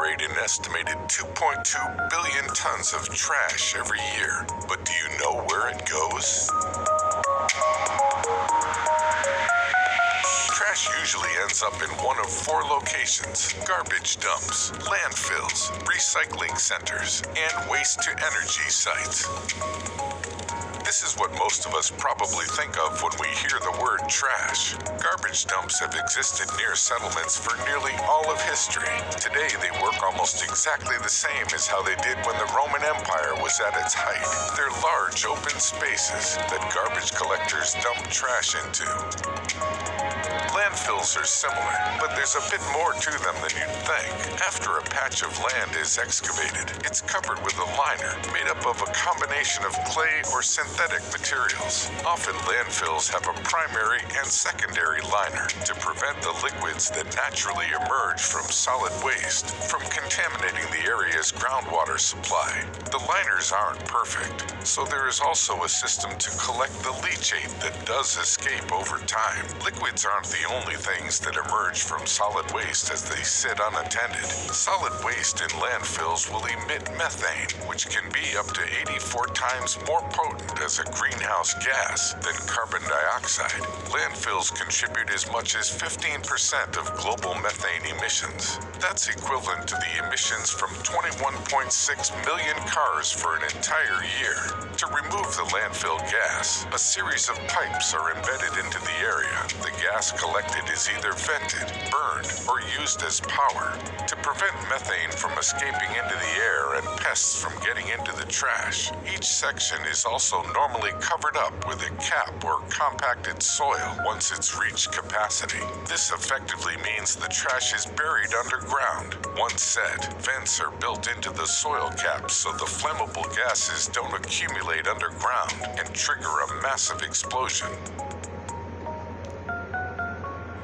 generate an estimated 2.2 billion tons of trash every year. But do you know where it goes? Trash usually ends up in one of four locations: garbage dumps, landfills, recycling centers, and waste-to-energy sites. This is what most of us probably think of when we hear the word trash. Garbage dumps have existed near settlements for nearly all of history. Today, they work almost exactly the same as how they did when the Roman Empire was at its height. They're large, open spaces that garbage collectors dump trash into. Landfills are similar, but there's a bit more to them than you'd think. After a patch of land is excavated, it's covered with a liner made up of a combination of clay or synthetic materials. Often landfills have a primary and secondary liner to prevent the liquids that naturally emerge from solid waste from contaminating the area's groundwater supply. The liners aren't perfect, so there is also a system to collect the leachate that does escape over time. Liquids aren't the only things that emerge from solid waste as they sit unattended. Solid waste in landfills will emit methane, which can be up to 84 times more potent as a greenhouse gas than carbon dioxide. Landfills contribute as much as 15% of global methane emissions. That's equivalent to the emissions from 21.6 million cars for an entire year. To remove the landfill gas, a series of pipes are embedded into the area. The gas collected is either vented, burned, or used as power. To prevent methane from escaping into the air and pests from getting into the trash, each section is also normally covered up with a cap or compacted soil once it's reached capacity. This effectively means the trash is buried underground. Once set, vents are built into the soil caps so the flammable gases don't accumulate underground and trigger a massive explosion.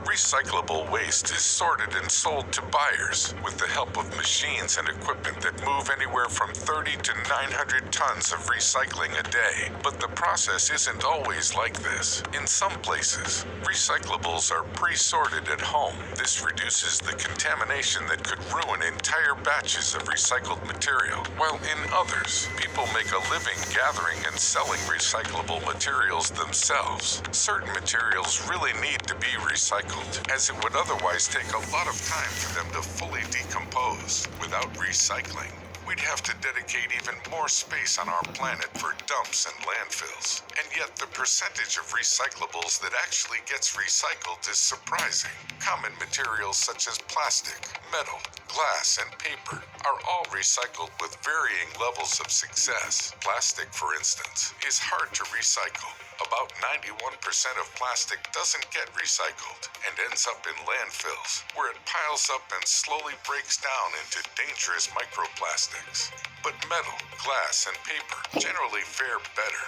Recyclable waste is sorted and sold to buyers with the help of machines and equipment that move anywhere from 30 to 900 tons of recycling a day. But the process isn't always like this. In some places, recyclables are pre-sorted at home. This reduces the contamination that could ruin entire batches of recycled material. While in others, people make a living gathering and selling recyclable materials themselves. Certain materials really need to be recycled, as it would otherwise take a lot of time for them to fully decompose. Without recycling, we'd have to dedicate even more space on our planet for dumps and landfills. And yet the percentage of recyclables that actually gets recycled is surprising. Common materials such as plastic, metal, glass, and paper are all recycled with varying levels of success. Plastic, for instance, is hard to recycle. About 91% of plastic doesn't get recycled and ends up in landfills, where it piles up and slowly breaks down into dangerous microplastics. But metal, glass, and paper generally fare better.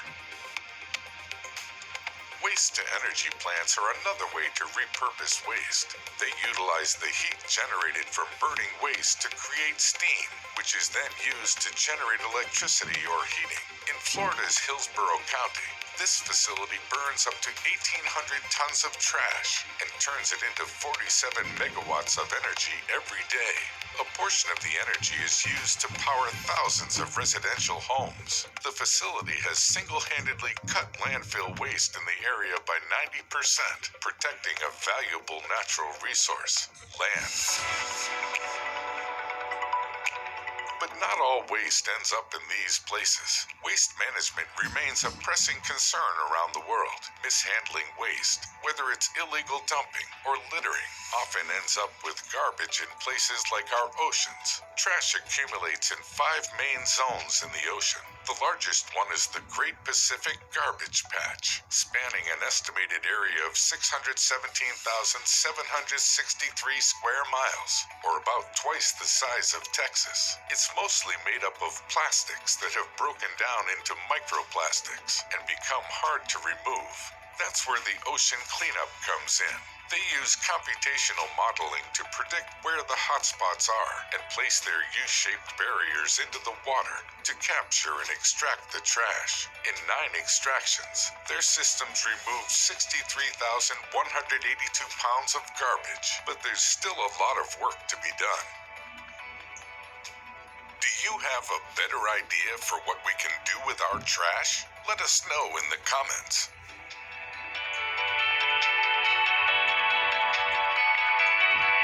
Waste-to-energy plants are another way to repurpose waste. They utilize the heat generated from burning waste to create steam, which is then used to generate electricity or heating. In Florida's Hillsborough County, this facility burns up to 1,800 tons of trash and turns it into 47 megawatts of energy every day. A portion of the energy is used to power thousands of residential homes. The facility has single-handedly cut landfill waste in the area by 90%, protecting a valuable natural resource, land. But not all waste ends up in these places. Waste management remains a pressing concern around the world. Mishandling waste, whether it's illegal dumping or littering, often ends up with garbage in places like our oceans. Trash accumulates in 5 main zones in the ocean. The largest one is the Great Pacific Garbage Patch, spanning an estimated area of 617,763 square miles, or about twice the size of Texas. It's mostly made up of plastics that have broken down into microplastics and become hard to remove. That's where the ocean cleanup comes in. They use computational modeling to predict where the hotspots are and place their U-shaped barriers into the water to capture and extract the trash. In 9 extractions, their systems removed 63,182 pounds of garbage, but there's still a lot of work to be done. Do you have a better idea for what we can do with our trash? Let us know in the comments.